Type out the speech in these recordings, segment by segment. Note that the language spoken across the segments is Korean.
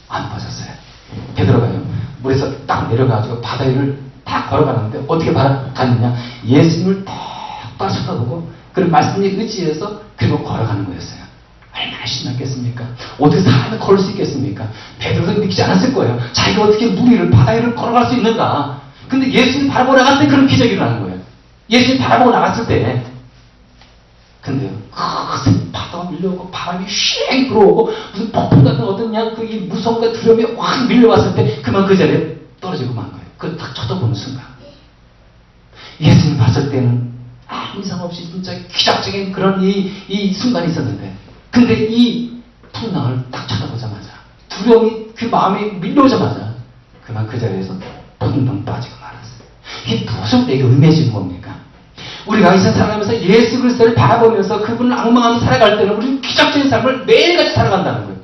안 빠졌어요. 베드로가요, 물에서 딱 내려가지고 바다 위를 딱 걸어가는데 어떻게 갔느냐? 예수님을 딱 쳐다보고 그 말씀에 의지해서 그리고 걸어가는 거였어요. 얼마나 신났겠습니까? 어떻게 사람이 걸을 수 있겠습니까? 베드로도 믿지 않았을 거예요. 자기가 어떻게 물 위를, 바다 위를 걸어갈 수 있는가? 근데 예수님 바라보고 나갔을 때 그런 기적이 일어나는 거예요. 예수님 바라보고 나갔을 때. 근데요, 큰 바다가 밀려오고 바람이 쉥 불어오고 무슨 폭풍 같은 어떤 그냥 이 무서움과 두려움이 확 밀려왔을 때 그만 그 자리에 떨어지고 만 거예요. 그걸 딱 쳐다보는 순간. 예수님 봤을 때는 아무 이상 없이 진짜 기적적인 그런 이 순간이 있었는데, 근데 이 풍랑을 딱 쳐다보자마자, 두려움이 그 마음에 밀려오자마자 그만 그 자리에서 펑펑 빠지고 말았어요. 이게 무슨 우리에게 의미해주는 겁니까? 우리가 이 세상 살아가면서 예수 그리스도를 바라보면서 그분을 앙망하면서 살아갈 때는 우리는 기적적인 삶을 매일같이 살아간다는 거예요.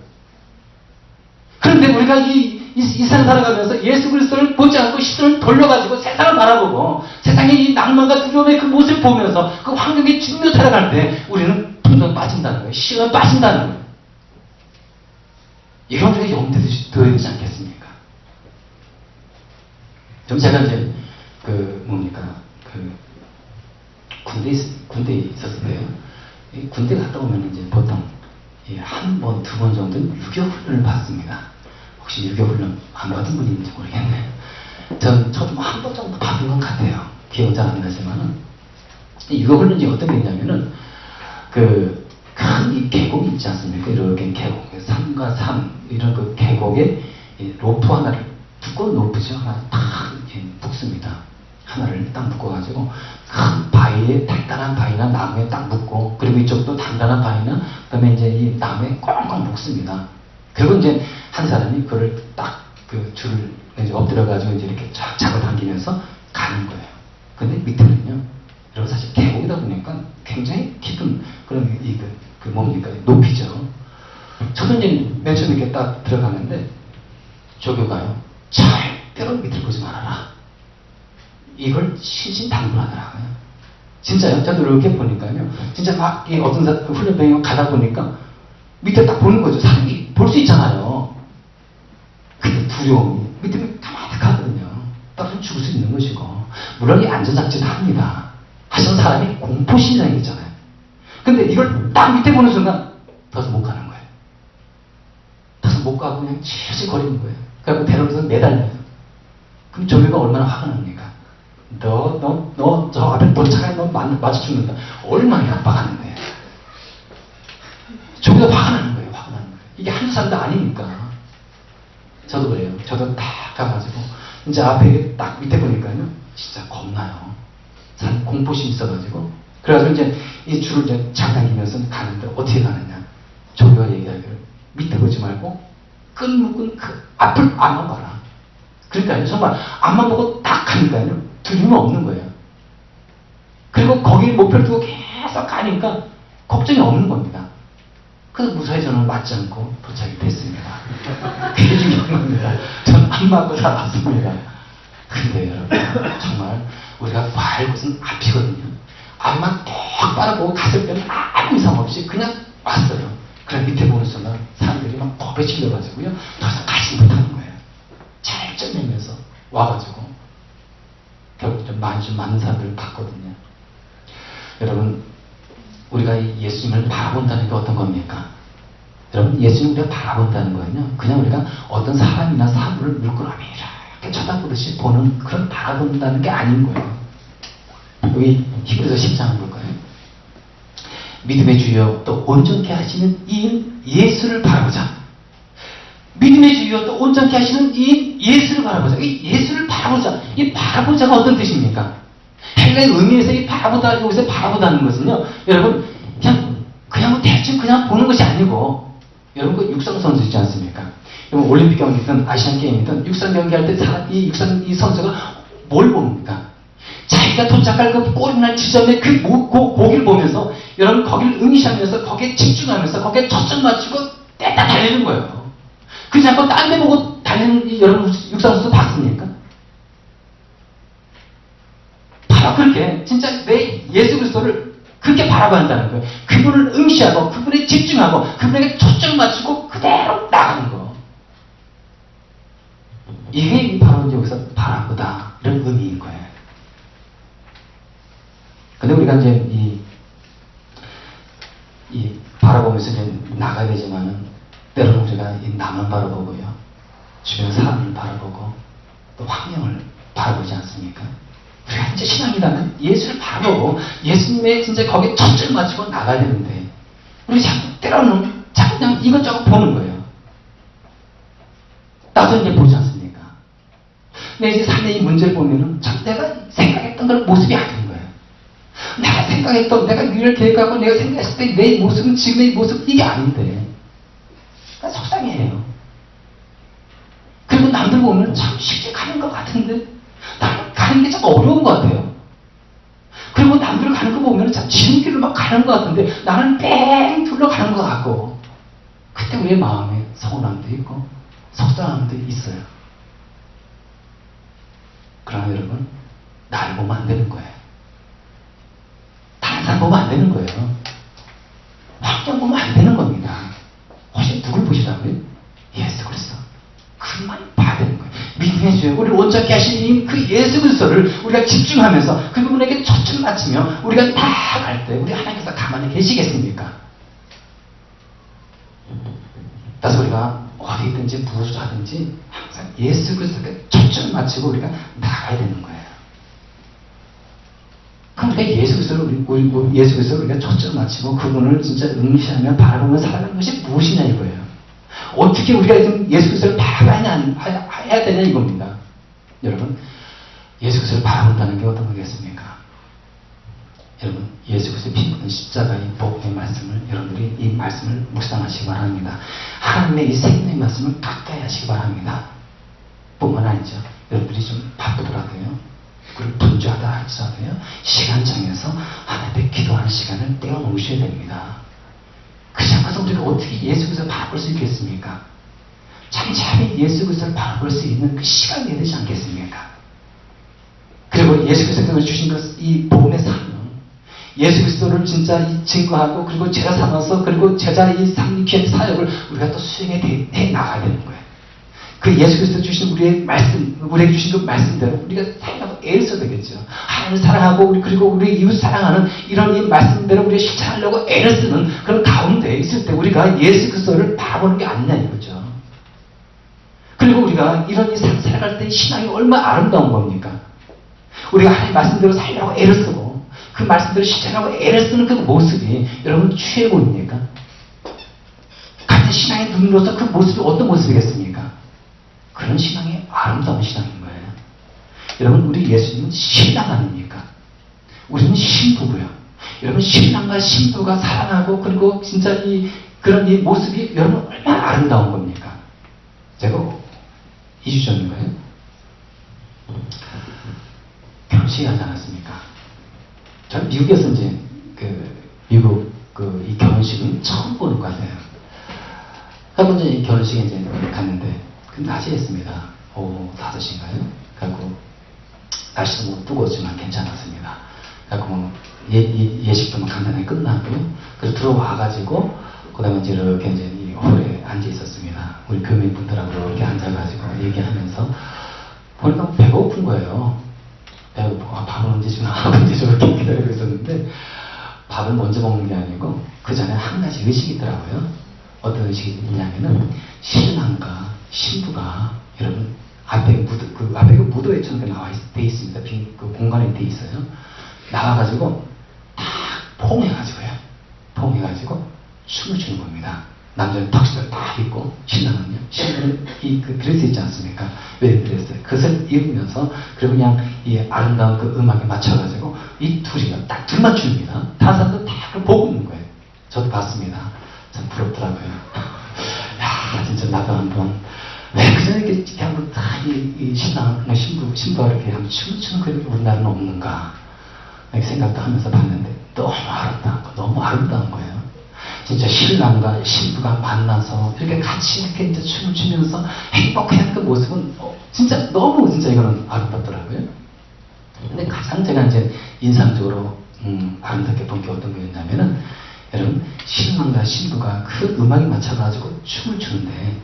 그런데 우리가 이 세상 살아가면서 예수 그리스도를 보지 않고 시선을 돌려가지고 세상을 바라보고 세상의 이 낭만과 두려움의 그 모습을 보면서 그 환경에 짓누려 살아갈 때 우리는 풍덩 빠진다는 거예요. 시간이 빠진다는 거예요. 이건 우리가 염두에 둬야 되지 않겠습니까? 좀 제가 이제 군대에 있었을 때요. 군대 갔다 오면 이제 보통 한 번, 두 번 정도는 유교 훈련을 받습니다. 혹시 유교 훈련 안 받은 분이 있는지 모르겠네. 저도 한 번 정도 받은 것 같아요. 기억은 잘 안 나지만은. 유교 훈련이 어떤 게 있냐면은, 큰 이 계곡이 있지 않습니까? 이렇게 계곡, 산과 산, 이런 그 계곡에 로프 하나를, 두꺼운 로프죠. 하나 딱 묶습니다. 하나를 딱 묶어가지고 큰 바위에, 단단한 바위나 나무에 딱 묶고, 그리고 이쪽도 단단한 바위나 그 다음에 이제 이 나무에 꽁꽁 묶습니다. 그리고 이제 한 사람이 그걸 딱 그 줄을 이제 엎드려가지고 이제 이렇게 쫙 잡아당기면서 가는 거예요. 근데 밑에는요, 여러분 사실 계곡이다 보니까 굉장히 깊은 그런 뭡니까? 높이죠. 저도 이제 맨 처음에 이렇게 딱 들어가는데 조교가요, 절대로 밑을 보지 말아라. 이걸 신신당부하더라고요. 진짜요? 저도 이렇게 보니까요. 진짜 막 어떤 훈련병이 가다 보니까 밑에 딱 보는 거죠. 사람이 볼 수 있잖아요. 근데 두려움이 밑에 가만히 떨어지면 죽을 수 있는 것이고, 물론 이 안전장치도 합니다. 하지만 사람이 공포심이라는 게 있잖아요. 근데 이걸 딱 밑에 보는 순간 더 이상 못 가는 거예요. 더 이상 못 가고 그냥 치치거리는 거예요. 그래서 배로서 매달려요. 그럼 조교가 얼마나 화가 납니까? 너 저 앞에 도착하면 너 맞아 죽는다. 얼마나 협박하는 거예요. 조교가 화가 나는 거예요. 화가 나는 거예요. 이게 한두 사람도 아니니까. 저도 그래요. 저도 딱 가가지고 이제 앞에 딱 밑에 보니까요, 진짜 겁나요. 사람 공포심 있어가지고. 그래가지고 이제 이 줄을 이제 잡당기면서 가는데 어떻게 가느냐. 조교가 얘기하기를 밑에 보지 말고 끈 묶은 그 앞을 앞만 봐라. 그러니까요, 정말 앞만 보고 딱 가니까요, 두려움이 없는 거예요. 그리고 거기에 목표를 두고 계속 가니까 걱정이 없는 겁니다. 그래서 무사히 저는 맞지 않고 도착이 됐습니다. 그게 중요한 겁니다. 저는 안 맞고 살았습니다. 근데 여러분, 정말 우리가 봐야 할 곳은 앞이거든요. 앞만 딱 바라보고 갔을 때는 아무 이상 없이 그냥 왔어요. 그냥 밑에 보는 순간 사람들이 막 겁에 질려가지고요, 더 이상 가지 못하는 거예요. 잘 쪄내면서 와가지고 결국 좀 많은 사람들을 봤거든요. 여러분, 우리가 예수님을 바라본다는 게 어떤 겁니까? 여러분, 예수님을 우리가 바라본다는 거는요, 그냥 우리가 어떤 사람이나 사물을 물끄러미 이렇게 쳐다보듯이 보는 그런 바라본다는 게 아닌 거예요. 여기 히브리서 10장을 볼까요? 믿음의 주여 또 온전케 하시는 이인 예수를 바라보자. 믿음의 주여 또 온전케 하시는 이인 예수를 바라보자. 이 예수를 바라보자. 이 바라보자가 어떤 뜻입니까? 헬라의 의미에서 이 바라보다, 여기서 바라보다는 것은요, 여러분, 그냥 대충 그냥 보는 것이 아니고, 여러분, 그 육상 선수 있지 않습니까? 여러분, 올림픽 경기든 아시안 게임이든 육상 경기할 때 이 선수가 뭘 봅니까? 자기가 도착할 그 골날 지점에 그 고기를 보면서, 여러분, 거기를 응시하면서, 거기에 집중하면서, 거기에 초점 맞추고, 떼다 달리는 거예요. 그렇지 않고 딴 데 보고 달리는 여러분 육상 선수 봤습니까? 바로 그렇게 진짜 내 예수 그리스도를 그렇게 바라본다는 거예요. 그분을 응시하고 그분에 집중하고 그분에게 초점 맞추고 그대로 나가는 거. 이게 바로 여기서 바라보다 이런 의미인 거예요. 근데 우리가 이제 이 바라보면서 이제 나가야 되지만은 때로는 우리가 이 남을 바라보고요, 주변 사람을 바라보고 또 환경을 바라보지 않습니까? 우리가 이제 신앙이라면 예수를 바라보고 예수님의 진짜 거기에 초점을 맞추고 나가야 되는데 우리 자꾸 때로는 자꾸 그냥 이것저것 보는 거예요. 나도 이제 보지 않습니까? 내 이제 삶의 이 문제를 보면은 자꾸 내가 생각했던 그런 모습이 아닌 거예요. 내가 생각했던, 내가 미래를 계획하고 내가 생각했을 때 내 모습은 지금의 모습 이게 아닌데 속상해요. 그리고 남들 보면 참 쉽게 가는 것 같은데 나는 가는 게 참 어려운 것 같아요. 그리고 남들 가는 거 보면 참 지름길로 막 가는 것 같은데 나는 뺑 둘러가는 것 같고, 그때 우리의 마음에 서운함도 있고 속상함도 있어요. 그러나 여러분, 나를 보면 안 되는 거예요. 다른 사람 보면 안 되는 거예요. 환경 보면 안 되는 겁니다. 혹시 누굴 보시라고요? 예수 그리스도. 그만 봐야 되는 거예요. 믿음의 주에 우리를 온전케 하신 그 예수 그리스도를 우리가 집중하면서 그 부분에게 초점 맞추며 우리가 나아갈 때 우리 하나님께서 가만히 계시겠습니까? 그래서 우리가 어디든지 무엇을 하든지 항상 예수 그리스도께 초점 맞추고 우리가 나가야 되는 거예요. 그럼 우리가 예수 그리스도를 예수 그리스도를 우리가 초점 맞추고 그분을 진짜 응시하며 바라보며 살아가는 것이 무엇이냐 이거예요. 어떻게 우리가 지금 예수 그리스도를 바라봐야 되냐 이겁니다. 여러분, 예수 그리스도를 바라본다는 게 어떤 거겠습니까? 여러분, 예수 그리스도의 피 묻은 십자가의 복음의 말씀을 여러분들이 이 말씀을 묵상하시기 바랍니다. 하나님의 이 생명의 말씀을 가까이 하시기 바랍니다. 뿐만 아니죠. 여러분들이 좀 바쁘더라도요, 그걸 분주하다 할지라도요, 시간 정해서 하나님께 기도하는 시간을 떼어놓으셔야 됩니다. 그렇지 않고서 우리가 어떻게 예수 그리스도를 바라볼 수 있겠습니까? 잠잠히 예수 그리스도를 바라볼 수 있는 그 시간이 돼야 되지 않겠습니까? 그리고 예수 그리스도가 주신 이 복음의 삶은 예수 그리스도를 진짜 증거하고 그리고 제자 삼아서 그리고 제자의 삶의 귀한 사역을 우리가 또 수행해 나가야 되는 거예요. 그 예수 그리스도 주신 우리의 말씀, 우리에게 주신 그 말씀대로 우리가 살아가고 애를 써야 되겠죠. 하나님을 사랑하고 그리고 우리 이웃 사랑하는 이런 이 말씀대로 우리가 실천하려고 애를 쓰는 그런 가운데 있을 때 우리가 예수 그리스도를 바라보는 게 아니냐 이거죠. 그리고 우리가 이런 이 삶을 살아갈 때 신앙이 얼마나 아름다운 겁니까? 우리가 하나님의 말씀대로 살려고 애를 쓰고 그 말씀대로 실천하고 애를 쓰는 그 모습이 여러분 취해 보입니까? 같은 신앙의 눈으로서 그 모습이 어떤 모습이겠습니까? 그런 신앙이 아름다운 신앙인 거예요. 여러분, 우리 예수님은 신랑 아닙니까? 우리는 신부고요. 여러분, 신랑과 신부가 사랑하고 그리고 진짜 그런 이 모습이 여러분 얼마나 아름다운 겁니까? 제가 2주 전인가요? 결혼식이 하지 않았습니까? 저는 미국에서 이제 미국 이 결혼식은 처음 보는 것 같아요. 한 번째 이 결혼식에 이제 갔는데 낮에 했습니다. 오후 5시인가요? 그래갖고 날씨도 뭐 뜨거웠지만 괜찮았습니다. 그래갖고 뭐 예식도 뭐 간단하게 끝나고요. 그래서 들어와가지고 그다음에 이제 이렇게 이제 이 홀에 앉아 있었습니다. 우리 교민 분들하고 이렇게 앉아가지고 얘기하면서 보니까 배가 고픈 거예요. 밥은 언제 주나 언제 저렇게 기다리고 있었는데 밥을 먼저 먹는 게 아니고 그 전에 한 가지 의식이 있더라고요. 어떤 의식이 있냐면은 신랑과 신부가 여러분 앞에 무도회처럼 돼 있습니다. 그 공간에 돼 있어요. 나와가지고 딱 포옹해가지고 춤을 추는 겁니다. 남자는 턱시도를 딱 입고 신랑은 그 드레스 있지 않습니까? 웨딩 드레스. 그것을 입으면서 그리고 그냥 이 아름다운 그 음악에 맞춰가지고 이 둘이요. 딱 둘만 춥니다. 다른 사람도 다 보고 있는 거예요. 저도 봤습니다. 참 부럽더라고요. 야, 진짜 나도 한번 왜 그전에 이렇게 한번 이 신랑, 신부가 이렇게 한번 춤을 추는 그런 게 우리나라는 없는가 이렇게 생각도 하면서 봤는데 너무 아름다운 거예요. 진짜 신랑과 신부가 만나서 이렇게 같이 이렇게 이제 춤을 추면서 행복해하는 그 모습은 진짜 너무 진짜 이거는 아름답더라고요. 근데 가장 제가 이제 인상적으로 아름답게 본 게 어떤 거였냐면은 여러분 신랑과 신부가 그 음악에 맞춰가지고 춤을 추는데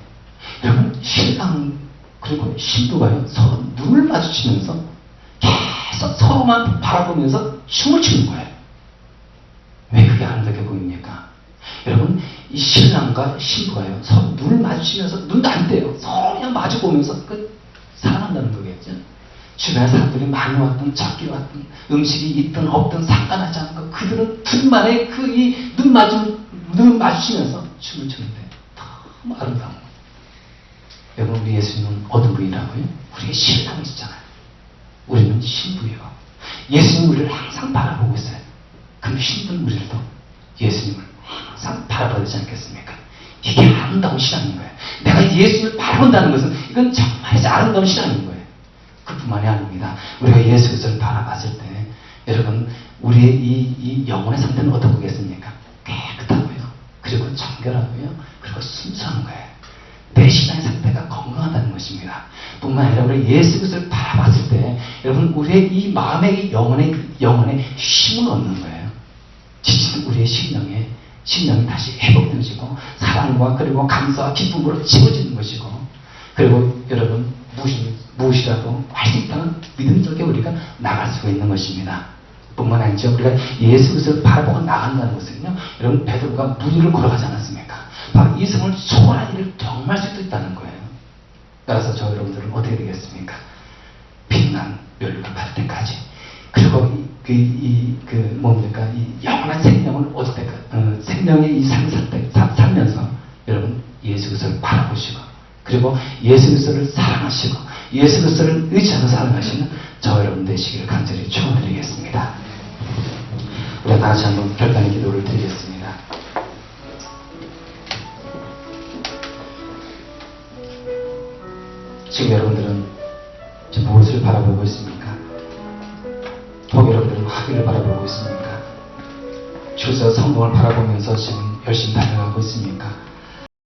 여러분 신랑 그리고 신부가요, 서로 눈을 마주치면서 계속 서로만 바라보면서 춤을 추는 거예요. 왜 그게 아름답게 보입니까? 여러분, 이 신랑과 신부가요, 서로 눈을 마주치면서 눈도 안 떼요. 서로 그냥 마주 보면서 사랑한다는 거겠죠. 주변에 사람들이 많이 왔든 적게 왔든 음식이 있든 없든 상관하지 않은 거, 그들은 둘만의 눈 마주치면서 춤을 추는데 너무 아름다운 거예요. 여러분, 우리 예수님은 어떤 분이라고요? 우리의 신랑이시잖아요. 우리는 신부예요. 예수님 우리를 항상 바라보고 있어요. 그럼 신부는 우리도 예수님을 항상 바라봐야 되지 않겠습니까? 이게 아름다운 신앙인 거예요. 내가 예수님을 바라본다는 것은 이건 정말 아름다운 신앙인 거예요. 그뿐만이 아닙니다. 우리가 예수 그리스도를 바라봤을 때 여러분, 우리의 이 영혼의 상태는 어떻겠습니까? 깨끗하고요. 그리고 정결하고요. 그리고 순수한 거예요. 내 신앙의 상태가 건강하다는 것입니다. 뿐만 아니라 우리 예수 그리스도를 바라봤을 때 여러분, 우리의 이 마음의 영혼의 힘을 얻는 거예요. 지친 우리의 심령이 다시 회복되어지고 사랑과 그리고 감사와 기쁨으로 채워지는 것이고, 그리고 여러분, 무엇이라도 할 수 있다는 믿음 속에 우리가 나갈 수가 있는 것입니다. 뿐만 아니죠. 우리가 예수 그리스도를 바라보고 나간다는 것은요, 여러분, 베드로가 물 위를 걸어가지 않았습니까? 바로 이 성을 초월한 일을 경험할 수도 있다는 거예요. 따라서 저 여러분들은 어떻게 되겠습니까? 빛난 멸류를 받을 때까지, 그리고 이 영원한 생명을 얻을 때까지, 생명의 이 삶을 살면서 여러분, 예수 그리스도를 바라보시고, 그리고 예수 그리스도를 사랑하시고, 예수 그리스도를 의지하며 살아가시는 저 여러분 되시기를 간절히 축원드리겠습니다. 우리가 다 같이 한번 결단의 기도를 드리겠습니다. 지금 여러분들은 지금 무엇을 바라보고 있습니까? 혹 여러분들은 학위를 바라보고 있습니까? 주서 성공을 바라보면서 지금 열심히 달려가고 있습니까?